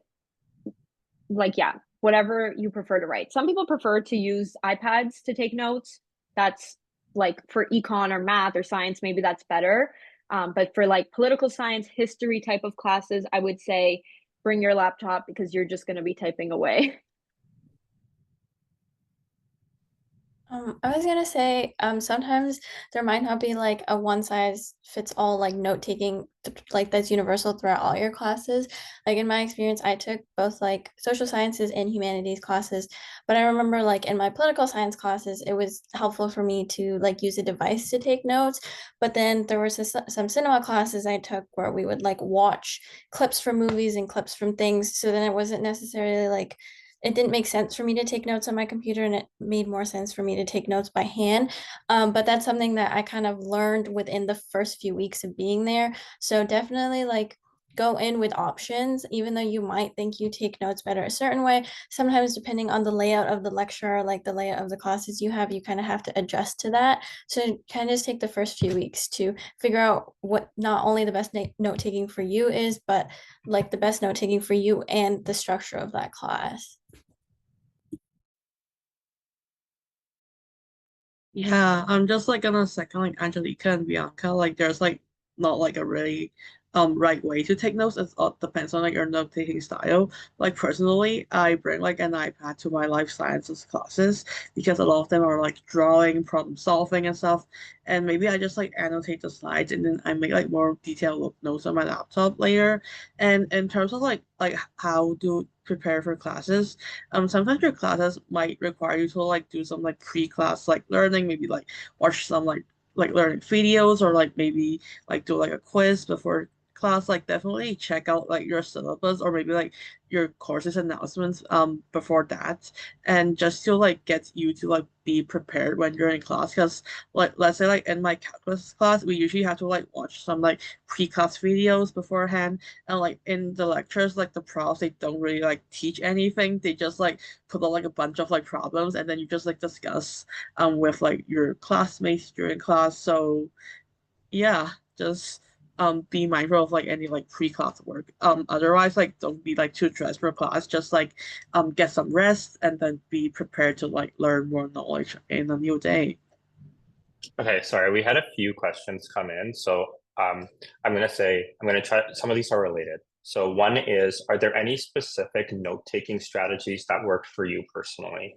whatever you prefer to write. Some people prefer to use iPads to take notes. That's like for econ or math or science, maybe that's better. But for like political science, history type of classes, I would say bring your laptop because you're just going to be typing away. I was gonna say, sometimes there might not be like a one size fits all like note taking like that's universal throughout all your classes. Like in my experience, I took both like social sciences and humanities classes, but I remember like in my political science classes, it was helpful for me to like use a device to take notes. But then there was some cinema classes I took where we would like watch clips from movies and clips from things. So then it wasn't necessarily like it didn't make sense for me to take notes on my computer and it made more sense for me to take notes by hand. But that's something that I kind of learned within the first few weeks of being there. So definitely like go in with options, even though you might think you take notes better a certain way. Sometimes depending on the layout of the lecture, like the layout of the classes you have, you kind of have to adjust to that. So kind of just take the first few weeks to figure out what not only the best note taking for you is, but like the best note taking for you and the structure of that class. Yeah, I'm just like gonna second like Angelica and Bianca. Like there's like not like a really right way to take notes. It all depends on like your note taking style. Like personally, I bring like an iPad to my life sciences classes because a lot of them are like drawing, problem solving and stuff. And maybe I just like annotate the slides and then I make like more detailed notes on my laptop later. And in terms of like how to prepare for classes, sometimes your classes might require you to like do some like pre-class like learning, maybe like watch some like learning videos or like maybe like do like a quiz before class. Like definitely check out like your syllabus or maybe like your courses announcements before that, and just to like get you to like be prepared when you're in class. Because like let's say like in my calculus class we usually have to like watch some like pre-class videos beforehand, and like in the lectures like the profs they don't really like teach anything. They just like put out like a bunch of like problems and then you just like discuss with like your classmates during class. So yeah, just be mindful of like any like pre-class work. Otherwise like don't be like too stressed for class. Just like get some rest and then be prepared to like learn more knowledge in a new day. Okay, sorry, we had a few questions come in. So I'm gonna try, some of these are related. So one is, are there any specific note-taking strategies that work for you personally?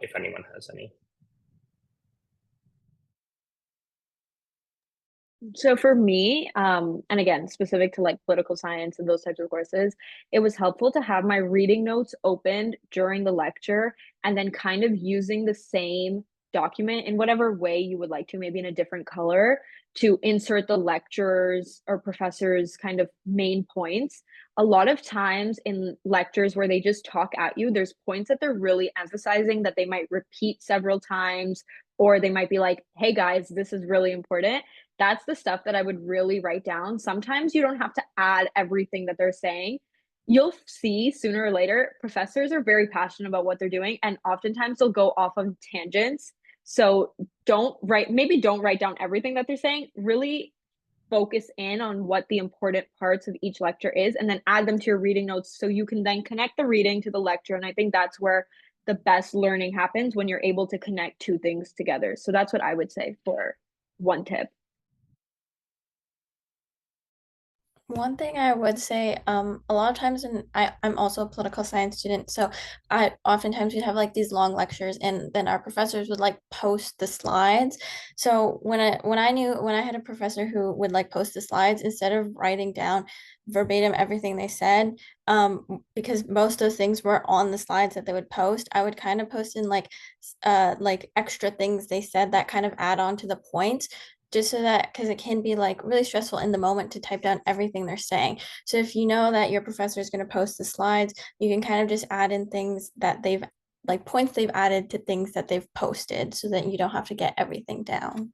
If anyone has any. So for me, and again, specific to like political science and those types of courses, it was helpful to have my reading notes opened during the lecture and then kind of using the same document in whatever way you would like to, maybe in a different color, to insert the lecturers or professors' kind of main points. A lot of times in lectures where they just talk at you, there's points that they're really emphasizing that they might repeat several times, or they might be like, hey guys, this is really important. That's the stuff that I would really write down. Sometimes you don't have to add everything that they're saying. You'll see sooner or later, professors are very passionate about what they're doing, and oftentimes they'll go off on tangents. So maybe don't write down everything that they're saying. Really focus in on what the important parts of each lecture is, and then add them to your reading notes so you can then connect the reading to the lecture. And I think that's where the best learning happens, when you're able to connect two things together. So that's what I would say for one tip. One thing I would say, a lot of times, and I'm also a political science student, so I oftentimes we'd have like these long lectures, and then our professors would like post the slides. So when I had a professor who would like post the slides, instead of writing down verbatim everything they said, because most of those things were on the slides that they would post, I would kind of post in like extra things they said that kind of add on to the points, just so that, because it can be like really stressful in the moment to type down everything they're saying. So if you know that your professor is going to post the slides, you can kind of just add in things that they've like points they've added to things that they've posted, so that you don't have to get everything down.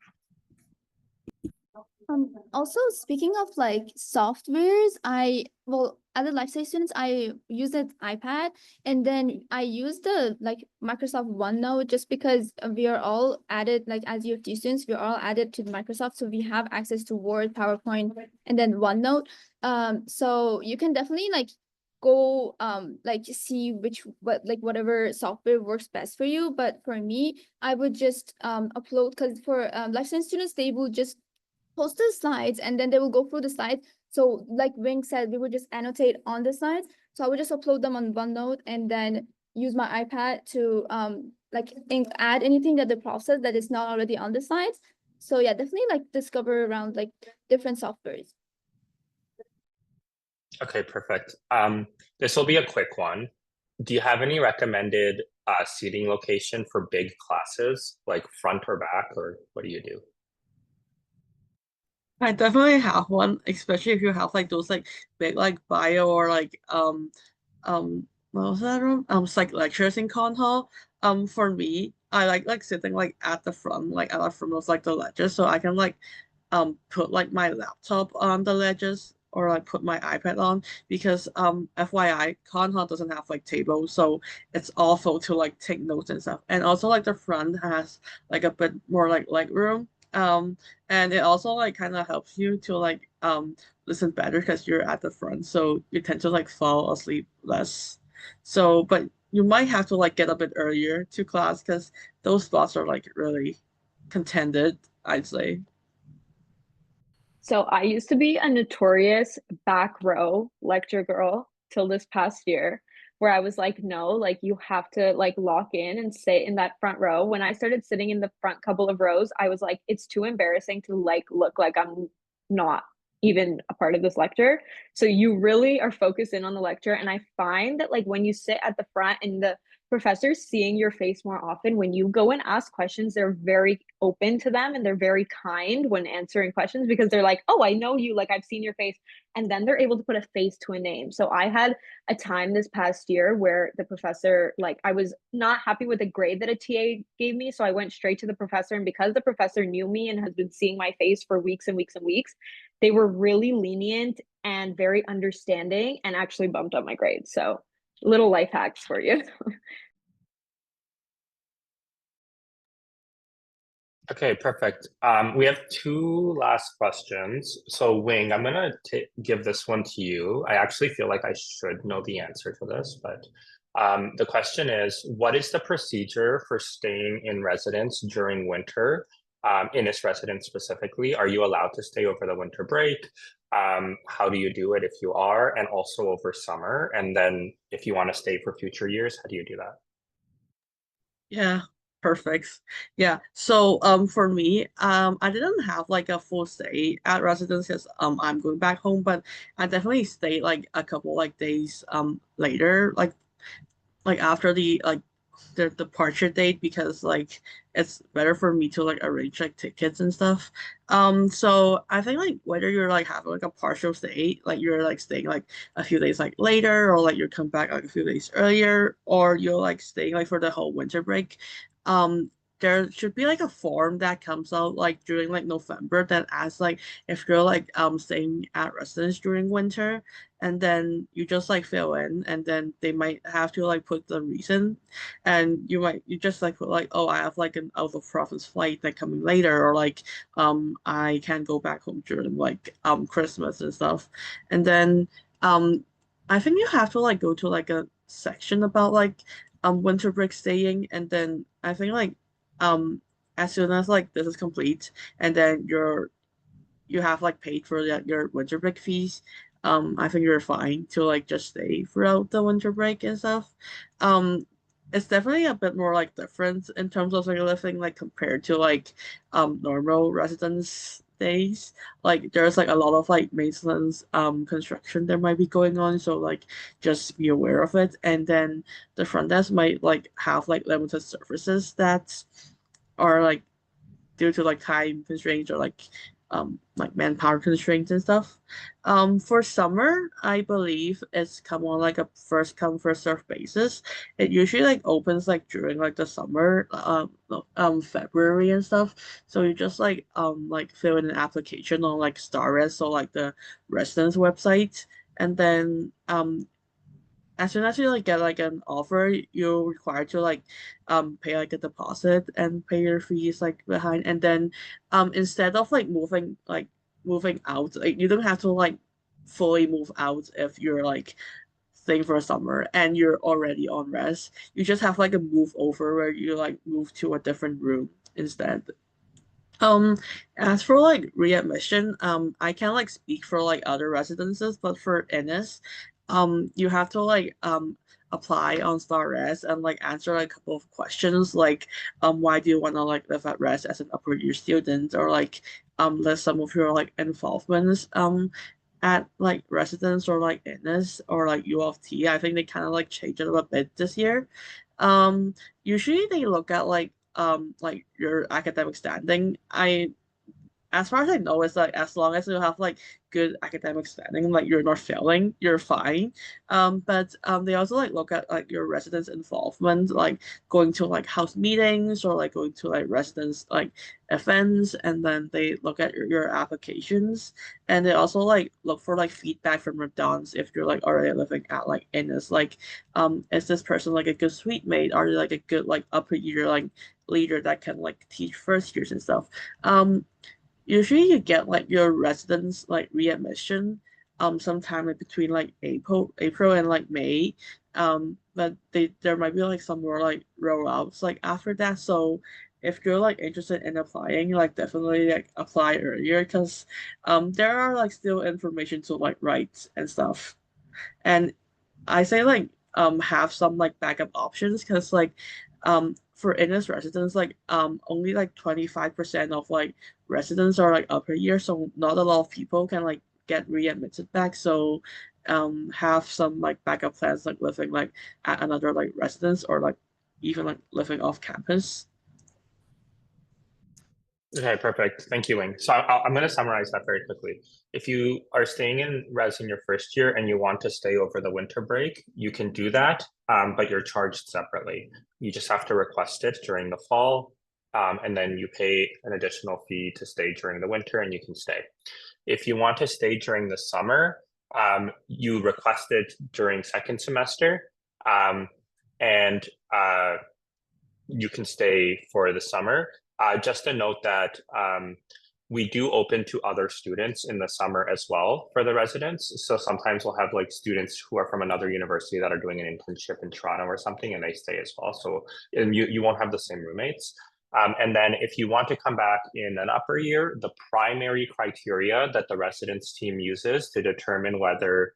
Also, speaking of like softwares, as a life science students, I use an iPad, and then I use the like Microsoft OneNote, just because we are all added, like as UFT students, we're all added to Microsoft, so we have access to Word, PowerPoint, and then OneNote. So you can definitely like go like see whatever software works best for you. But for me, I would just upload, because for life science students, they will just post the slides and then they will go through the slides. So like Wing said, we would just annotate on the slides. So I would just upload them on OneNote and then use my iPad to add anything that the prof says that is not already on the slides. So yeah, definitely like discover around like different softwares. Okay, perfect. This will be a quick one. Do you have any recommended seating location for big classes, like front or back, or what do you do? I definitely have one, especially if you have like those like big like bio or like what was that room? Psych lectures in con hall. For me, I like sitting like at the front, like at the front of like the ledges, so I can like put like my laptop on the ledges or like put my iPad on, because FYI, con hall doesn't have like tables, so it's awful to like take notes and stuff. And also like the front has like a bit more like leg room. And it also like kind of helps you to like listen better because you're at the front, so you tend to like fall asleep less. So, but you might have to like get a bit earlier to class because those spots are like really contended, I'd say. So I used to be a notorious back row lecture girl till this past year, where I was like, no, like you have to like lock in and sit in that front row. When I started sitting in the front couple of rows, I was like, it's too embarrassing to like look like I'm not even a part of this lecture. So you really are focused in on the lecture. And I find that like when you sit at the front and the professors seeing your face more often, when you go and ask questions, they're very open to them and they're very kind when answering questions, because they're like, oh, I know you, like I've seen your face. And then they're able to put a face to a name. So I had a time this past year where the professor, like I was not happy with the grade that a TA gave me, so I went straight to the professor. And because the professor knew me and has been seeing my face for weeks and weeks and weeks, they were really lenient and very understanding and actually bumped up my grade. So little life hacks for you. Okay, perfect. We have two last questions. So Wing, I'm gonna give this one to you. I actually feel like I should know the answer to this, but the question is, what is the procedure for staying in residence during winter? Innis residents specifically, are you allowed to stay over the winter break? How do you do it if you are, and also over summer? And then if you want to stay for future years, how do you do that? Yeah, perfect. Yeah. So for me, I didn't have like a full stay at residence because I'm going back home, but I definitely stayed like a couple like days later, like after the departure date because like it's better for me to like arrange like tickets and stuff. So I think like whether you're like having like a partial stay, like you're like staying like a few days like later, or like you come back like a few days earlier, or you're like staying like for the whole winter break, um there should be like a form that comes out like during like November that asks like if you're like staying at residence during winter, and then you just like fill in, and then they might have to like put the reason, and you just like put like, oh, I have like an out of province flight like coming later, or like I can't go back home during like Christmas and stuff. And then I think you have to like go to like a section about like winter break staying, and then I think like um as soon as like this is complete, and then you have like paid for your winter break fees, I think you're fine to like just stay throughout the winter break and stuff. um it's definitely a bit more like different in terms of like living like compared to like normal residence days. Like there's like a lot of like maintenance construction that might be going on, so like just be aware of it. And then the front desk might like have like limited services that are like due to like time constraints, or like manpower constraints and stuff. For summer, I believe it's come on like a first come first serve basis. It usually like opens like during like the summer, no, February and stuff. So you just like fill in an application on like StarRes, or like the residence website, and then as soon as you like get like an offer, you're required to like pay like a deposit and pay your fees like behind. And then instead of like moving out, like you don't have to like fully move out if you're like staying for a summer and you're already on rest. You just have like a move over where you like move to a different room instead. Um, as for like readmission, I can't like speak for like other residences, but for Innis, you have to like apply on Star Res and like answer like a couple of questions like why do you want to like live at Res as an upper year student, or like list some of your like involvements at like residence or like Innis or like U of T. I think they kind of like changed it a bit this year. Um, Usually they look at like your academic standing. I As far as I know, it's like as long as you have like good academic standing, like you're not failing, you're fine. But they also like look at like your residence involvement, like going to like house meetings, or like going to like residence like events, and then they look at your applications, and they also like look for like feedback from your dons if you're like already living at like Innis. Like, is this person like a good suite mate? Are they like a good like upper year like leader that can like teach first years and stuff? Usually you get like your residence like readmission sometime like between like April and like May. But there might be like some more like rollouts like after that. So if you're like interested in applying, like definitely like apply earlier, because there are like still information to like write and stuff. And I say like have some like backup options, because like for Innis residents, like only like 25% of like residents are like upper year, so not a lot of people can like get readmitted back. So have some like backup plans, like living like at another like residence, or like even like living off campus. Okay, perfect. Thank you, Wing. So I'm going to summarize that very quickly. If you are staying in res in your first year and you want to stay over the winter break, you can do that, but you're charged separately. You just have to request it during the fall, and then you pay an additional fee to stay during the winter, and you can stay. If you want to stay during the summer, you request it during second semester, and you can stay for the summer. Just a note that we do open to other students in the summer as well for the residents. So sometimes we'll have like students who are from another university that are doing an internship in Toronto or something, and they stay as well. So and you won't have the same roommates. And then if you want to come back in an upper year, the primary criteria that the residence team uses to determine whether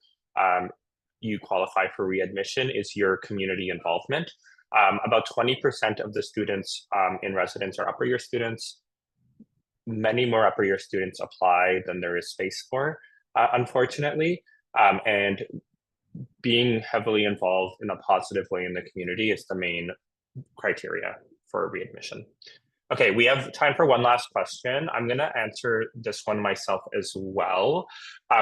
you qualify for readmission is your community involvement. About 20% of the students in residence are upper year students. Many more upper year students apply than there is space for, unfortunately. And being heavily involved in a positive way in the community is the main criteria for readmission. Okay, we have time for one last question. I'm going to answer this one myself as well.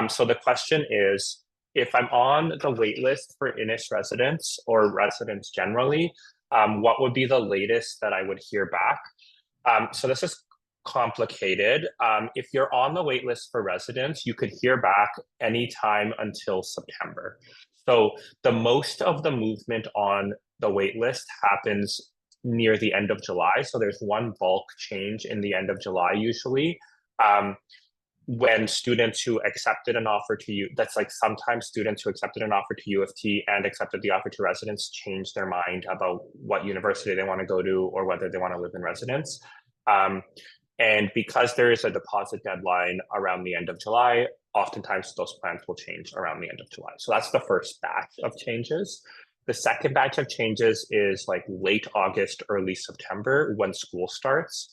So the question is, if I'm on the wait list for Innis residents or residents generally, what would be the latest that I would hear back? So this is complicated. If you're on the wait list for residents, you could hear back anytime until September. So the most of the movement on the wait list happens near the end of July. So there's one bulk change in the end of July usually. When students who accepted an offer to you, that's like sometimes students who accepted an offer to U of T and accepted the offer to residence change their mind about what university they want to go to or whether they want to live in residence. And because there is a deposit deadline around the end of July, oftentimes those plans will change around the end of July. So that's the first batch of changes. The second batch of changes is like late August, early September when school starts.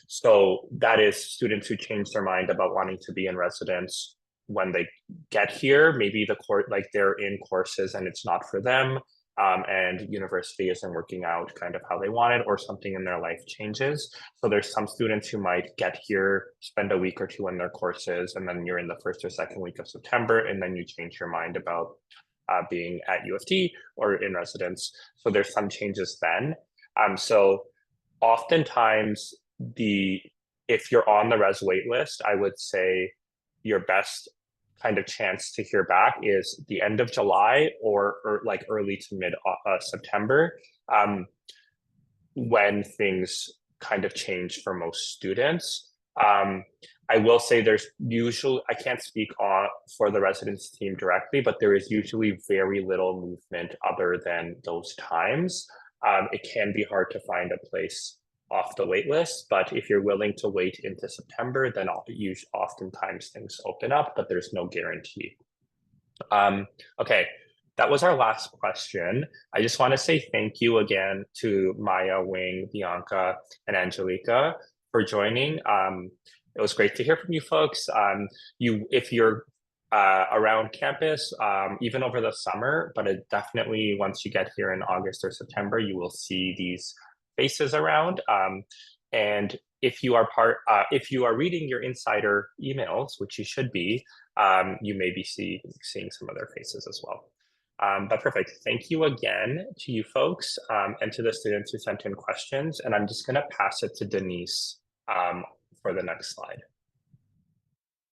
So that is students who change their mind about wanting to be in residence when they get here. Maybe the like they're in courses and it's not for them, and university isn't working out kind of how they want it, or something in their life changes. So there's some students who might get here, spend a week or two in their courses, and then you're in the first or second week of September, and then you change your mind about being at U of T or in residence. So there's some changes then. So oftentimes if you're on the res wait list, I would say your best kind of chance to hear back is the end of July or like early to mid September, when things kind of change for most students. I will say there's usually, I can't speak for the residence team directly, but there is usually very little movement other than those times. It can be hard to find a place off the wait list, but if you're willing to wait into September, then oftentimes things open up, but there's no guarantee. Okay, that was our last question. I just want to say thank you again to Maya, Wing, Bianca, and Angelica for joining. It was great to hear from you folks. If you're around campus, even over the summer, but definitely once you get here in August or September, you will see these faces around. And if you are reading your insider emails, which you should be, you may be seeing some other faces as well. But perfect. Thank you again to you folks and to the students who sent in questions. And I'm just going to pass it to Denise for the next slide.